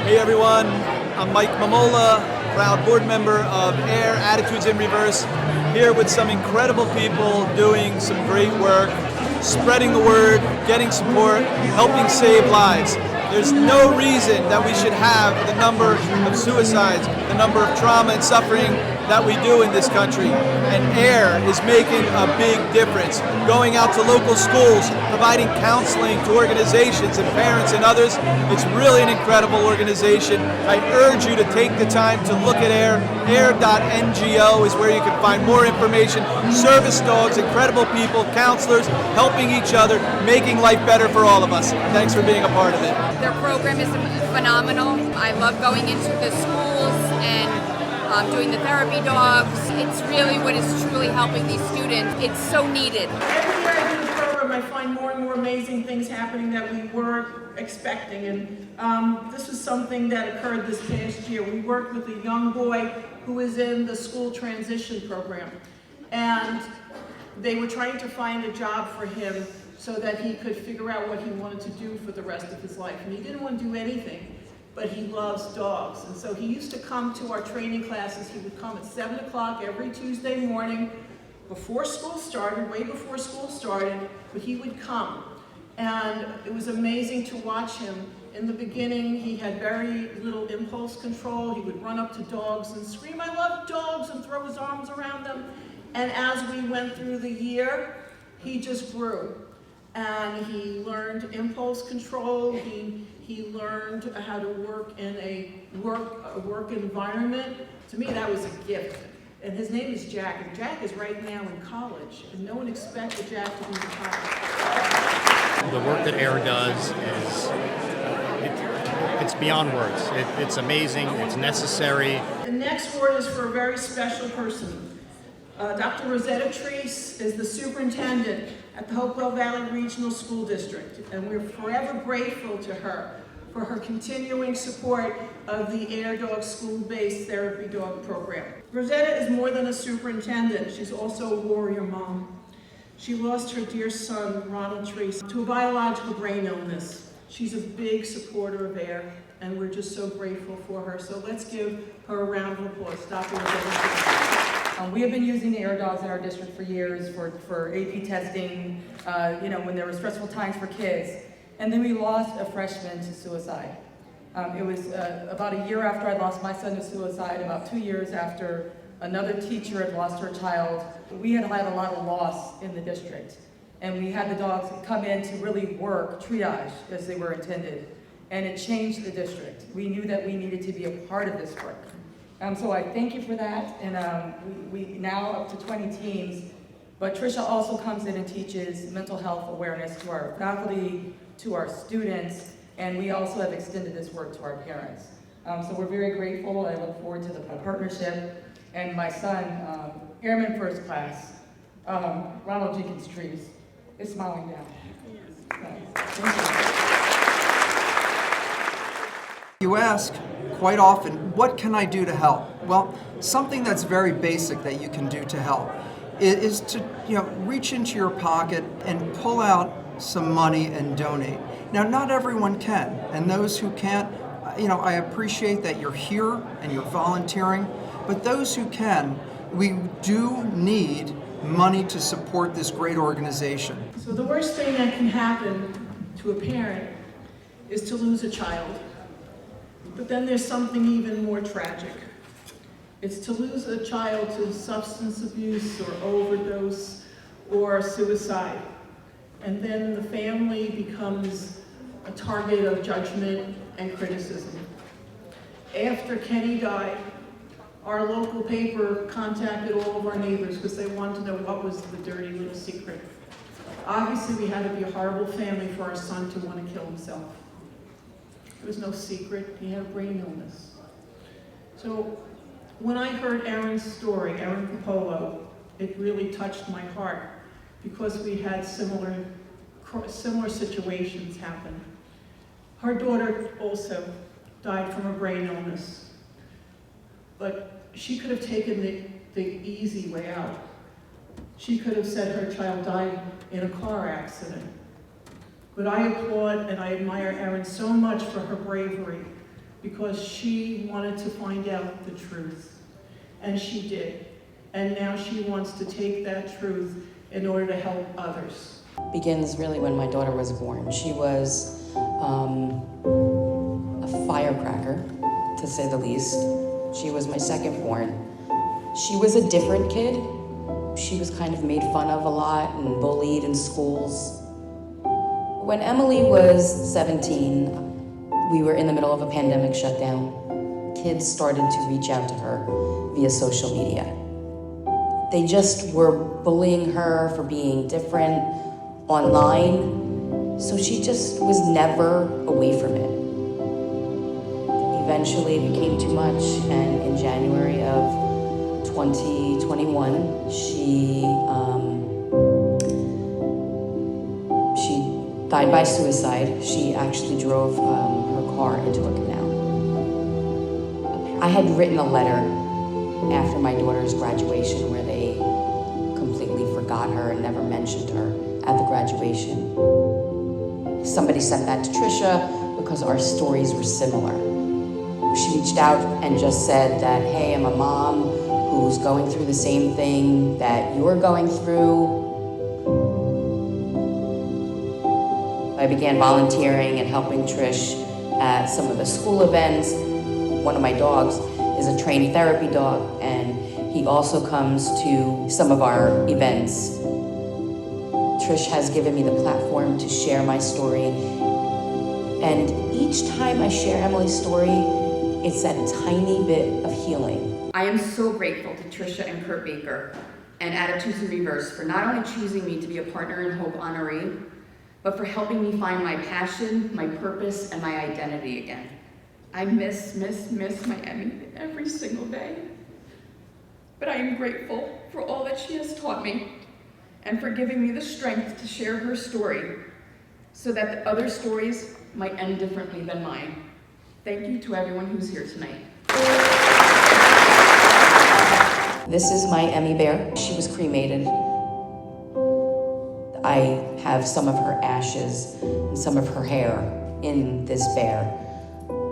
Hey everyone, I'm Mike Mamola, proud board member of AIR, Attitudes in Reverse, here with some incredible people doing some great work, spreading the word, getting support, helping save lives. There's no reason that we should have the number of suicides, the number of trauma and suffering that we do in this country. And AIR is making a big difference, going out to local schools, providing counseling to organizations and parents and others. It's really an incredible organization. I urge you to take the time to look at AIR. AIR.NGO is where you can find more information. Service dogs, incredible people, counselors, helping each other, making life better for all of us. Thanks for being a part of it. Their program is phenomenal. I love going into the schools and doing the therapy dogs. It's really what is truly helping these students. It's so needed. Every year I do the program, I find more and more amazing things happening that we weren't expecting. And this was something that occurred this past year. We worked with a young boy who was in the school transition program. And they were trying to find a job for him so that he could figure out what he wanted to do for the rest of his life. And he didn't want to do anything, but he loves dogs. And so he used to come to our training classes. He would come at 7 o'clock every Tuesday morning before school started, way before school started, but he would come. And it was amazing to watch him. In the beginning, he had very little impulse control. He would run up to dogs and scream, "I love dogs," and throw his arms around them. And as we went through the year, he just grew. And he learned impulse control. He learned how to work in a work environment. To me, that was a gift. And his name is Jack, and Jack is right now in college, and no one expected Jack to be in college. The work that AIR does is, it's beyond words. It's amazing, it's necessary. The next word is for a very special person. Dr. Rosetta Treese is the superintendent at the Hopewell Valley Regional School District, and we're forever grateful to her for her continuing support of the AIR Dog School-Based Therapy Dog Program. Rosetta is more than a superintendent, she's also a warrior mom. She lost her dear son, Ronald Treese, to a biological brain illness. She's a big supporter of AIR, and we're just so grateful for her. So let's give her a round of applause. Dr. Rosetta Treese. We have been using AIR dogs in our district for years for AP testing, when there were stressful times for kids. And then we lost a freshman to suicide. It was about a year after I lost my son to suicide, about 2 years after another teacher had lost her child. We had a lot of loss in the district. And we had the dogs come in to really work, triage, as they were intended. And it changed the district. We knew that we needed to be a part of this work. So I thank you for that, and we now up to 20 teams, but Tricia also comes in and teaches mental health awareness to our faculty, to our students, and we also have extended this work to our parents. So we're very grateful. I look forward to the partnership, and my son, Airman First Class, Ronald Jenkins Treese, is smiling down. Thank you. You ask quite often, what can I do to help? Well, something that's very basic that you can do to help is to reach into your pocket and pull out some money and donate. Now, not everyone can, and those who can't, I appreciate that you're here and you're volunteering, but those who can, we do need money to support this great organization. So the worst thing that can happen to a parent is to lose a child. But then there's something even more tragic. It's to lose a child to substance abuse or overdose or suicide. And then the family becomes a target of judgment and criticism. After Kenny died, our local paper contacted all of our neighbors because they wanted to know what was the dirty little secret. Obviously, we had to be a horrible family for our son to want to kill himself. There was no secret. He had a brain illness. So when I heard Erin's story, Erin Popolo, it really touched my heart because we had similar situations happen. Her daughter also died from a brain illness, but she could have taken the easy way out. She could have said her child died in a car accident. But I applaud and I admire Erin so much for her bravery because she wanted to find out the truth. And she did. And now she wants to take that truth in order to help others. Begins really when my daughter was born. She was a firecracker, to say the least. She was my second born. She was a different kid. She was kind of made fun of a lot and bullied in schools. When Emily was 17, we were in the middle of a pandemic shutdown. Kids started to reach out to her via social media. They just were bullying her for being different online, so she just was never away from it. Eventually it became too much, and in January of 2021, she died by suicide. She actually drove her car into a canal. I had written a letter after my daughter's graduation where they completely forgot her and never mentioned her at the graduation. Somebody sent that to Trisha because our stories were similar. She reached out and just said that, hey, I'm a mom who's going through the same thing that you're going through. I began volunteering and helping Trish at some of the school events. One of my dogs is a trained therapy dog, and he also comes to some of our events. Trish has given me the platform to share my story, and each time I share Emily's story, it's that tiny bit of healing. I am so grateful to Trisha and Kurt Baker and Attitudes in Reverse for not only choosing me to be a partner in Hope Honoree, but for helping me find my passion, my purpose, and my identity again. I miss my Emmy every single day. But I am grateful for all that she has taught me and for giving me the strength to share her story so that the other stories might end differently than mine. Thank you to everyone who's here tonight. This is my Emmy bear. She was cremated. I have some of her ashes and some of her hair in this bear.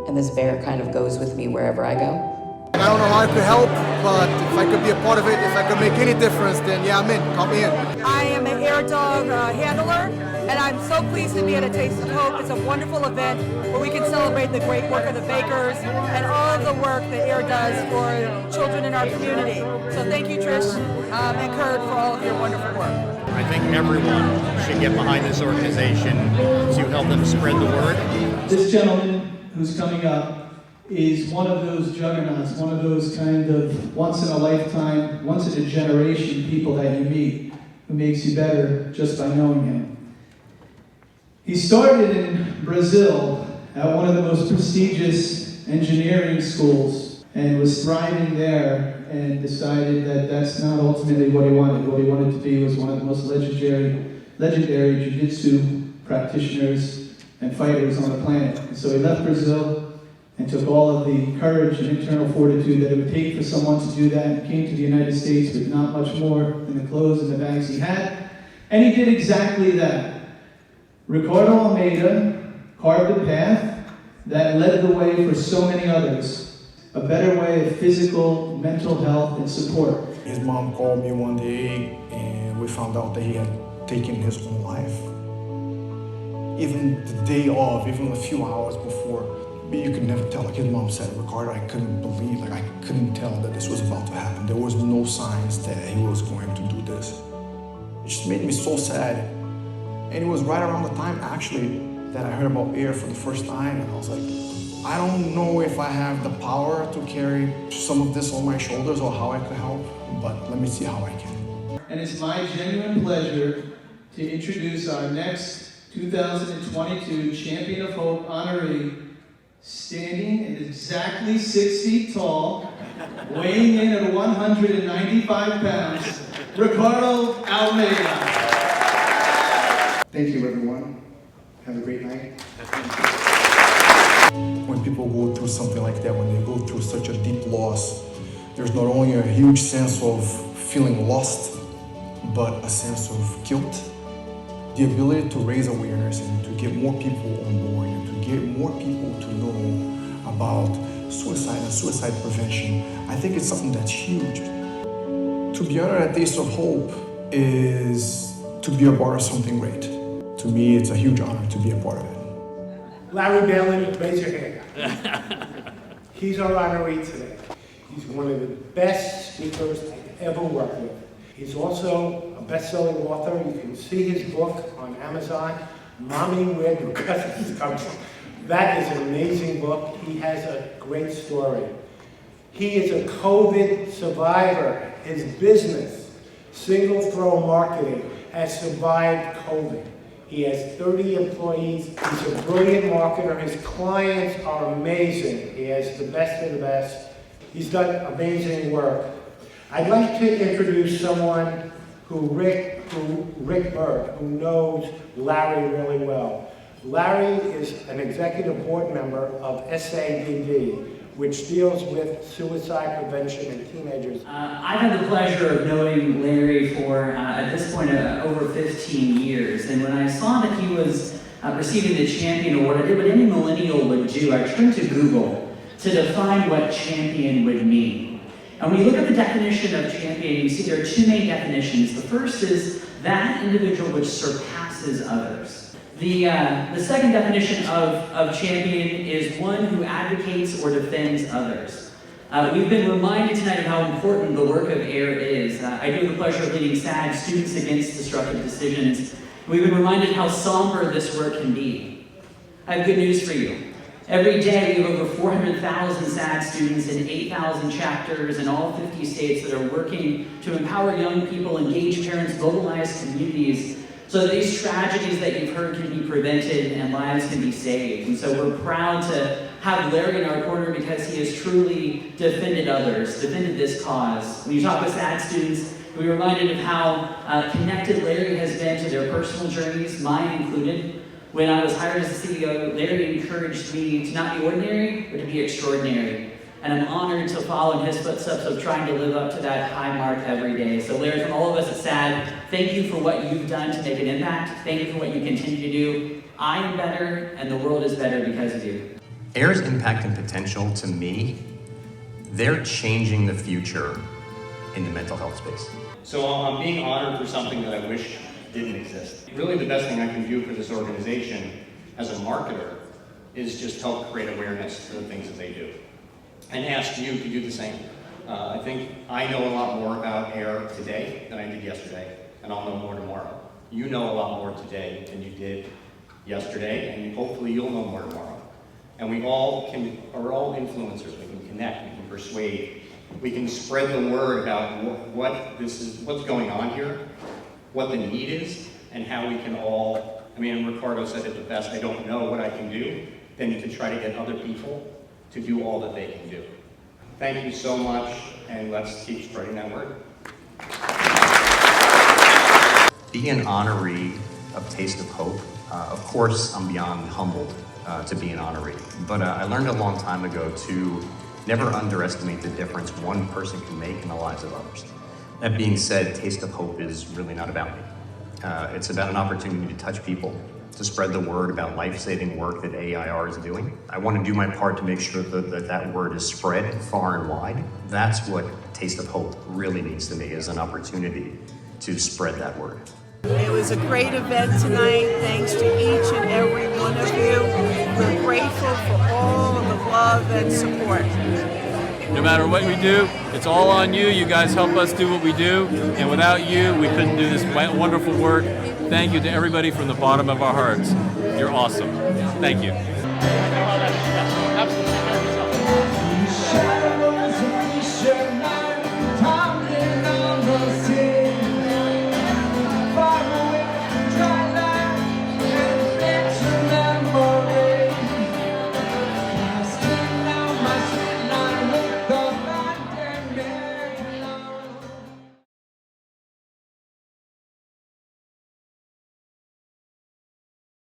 And this bear kind of goes with me wherever I go. I don't know how I could help, but if I could be a part of it, if I could make any difference, then yeah, I'm in. Count me in. I am an Air Dog handler, and I'm so pleased to be at A Taste of Hope. It's a wonderful event where we can celebrate the great work of the bakers and all of the work that Air does for children in our community. So thank you, Trish and Kurt, for all of your wonderful work. I think everyone should get behind this organization to help them spread the word. This gentleman who's coming up is one of those juggernauts, one of those kind of once-in-a-lifetime, once-in-a-generation people that you meet who makes you better just by knowing him. He started in Brazil at one of the most prestigious engineering schools and was thriving there and decided that that's not ultimately what he wanted. What he wanted to be was one of the most legendary jiu-jitsu practitioners and fighters on the planet. And so he left Brazil and took all of the courage and internal fortitude that it would take for someone to do that, and came to the United States with not much more than the clothes and the bags he had. And he did exactly that. Ricardo Almeida carved a path that led the way for so many others. A better way of physical, mental health, and support. His mom called me one day and we found out that he had taken his own life. Even the day of, even a few hours before, you could never tell. Like his mom said, Ricardo, I couldn't believe, I couldn't tell that this was about to happen. There was no signs that he was going to do this. It just made me so sad. And it was right around the time, actually, that I heard about Air for the first time, and I was like, I don't know if I have the power to carry some of this on my shoulders or how I could help, but let me see how I can. And it's my genuine pleasure to introduce our next 2022 Champion of Hope honoree, standing at exactly 6 feet tall, weighing in at 195 pounds, Ricardo Almeida. Thank you, everyone. Have a great night. When people go through something like that, when they go through such a deep loss, there's not only a huge sense of feeling lost, but a sense of guilt. The ability to raise awareness and to get more people on board and to get more people to know about suicide and suicide prevention. I think it's something that's huge. To be honored at Taste of Hope is to be a part of something great. To me, it's a huge honor to be a part of it. Larry Balin, raise your hand. He's our honoree today. He's one of the best speakers I've ever worked with. He's also a best-selling author. You can see his book on Amazon, Mommy, Where Do Cousins Come From? That is an amazing book. He has a great story. He is a COVID survivor. His business, Single Throw Marketing, has survived COVID. He has 30 employees. He's a brilliant marketer. His clients are amazing. He has the best of the best. He's done amazing work. I'd like to introduce someone Rick Bird, who knows Larry really well. Larry is an executive board member of SADD, which deals with suicide prevention in teenagers. I've had the pleasure of knowing Larry for, at this point, over 15 years. And when I saw that he was receiving the Champion Award, I did what any millennial would do. I turned to Google to define what champion would mean. And when you look at the definition of champion, you see there are two main definitions. The first is that individual which surpasses others. The second definition of champion is one who advocates or defends others. We've been reminded tonight of how important the work of AIR is. I do have the pleasure of leading SAD, Students Against Destructive Decisions. We've been reminded how somber this work can be. I have good news for you. Every day we have over 400,000 SAD students in 8,000 chapters in all 50 states that are working to empower young people, engage parents, mobilize communities, so that these tragedies that you've heard can be prevented and lives can be saved. And so we're proud to have Larry in our corner because he has truly defended others, defended this cause. When you talk with SAD students, we're reminded of how connected Larry has been to their personal journeys, mine included. When I was hired as the CEO, Larry encouraged me to not be ordinary, but to be extraordinary. And I'm honored to follow in his footsteps of trying to live up to that high mark every day. So Larry, from all of us at SAD, thank you for what you've done to make an impact. Thank you for what you continue to do. I am better, and the world is better because of you. AIR's impact and potential, to me, they're changing the future in the mental health space. So I'm being honored for something that I wish didn't exist. Really the best thing I can do for this organization as a marketer is just help create awareness to the things that they do. And ask you to do the same. I think I know a lot more about AIR today than I did yesterday, and I'll know more tomorrow. You know a lot more today than you did yesterday, and hopefully you'll know more tomorrow. And we all are all influencers. We can connect, we can persuade, we can spread the word about what's going on here, what the need is, and how we can all, Ricardo said it the best, I don't know what I can do, then to try to get other people to do all that they can do. Thank you so much, and let's keep spreading that word. Being an honoree of Taste of Hope, of course I'm beyond humbled to be an honoree, but I learned a long time ago to never underestimate the difference one person can make in the lives of others. That being said, Taste of Hope is really not about me. It's about an opportunity to touch people, to spread the word about life-saving work that AIR is doing. I want to do my part to make sure that word is spread far and wide. That's what Taste of Hope really means to me, is an opportunity to spread that word. It was a great event tonight, thanks to each and every one of you. We're grateful for all of the love and support. No matter what we do, it's all on you. You guys help us do what we do, and without you, we couldn't do this wonderful work. Thank you to everybody from the bottom of our hearts. You're awesome. Thank you. Absolutely.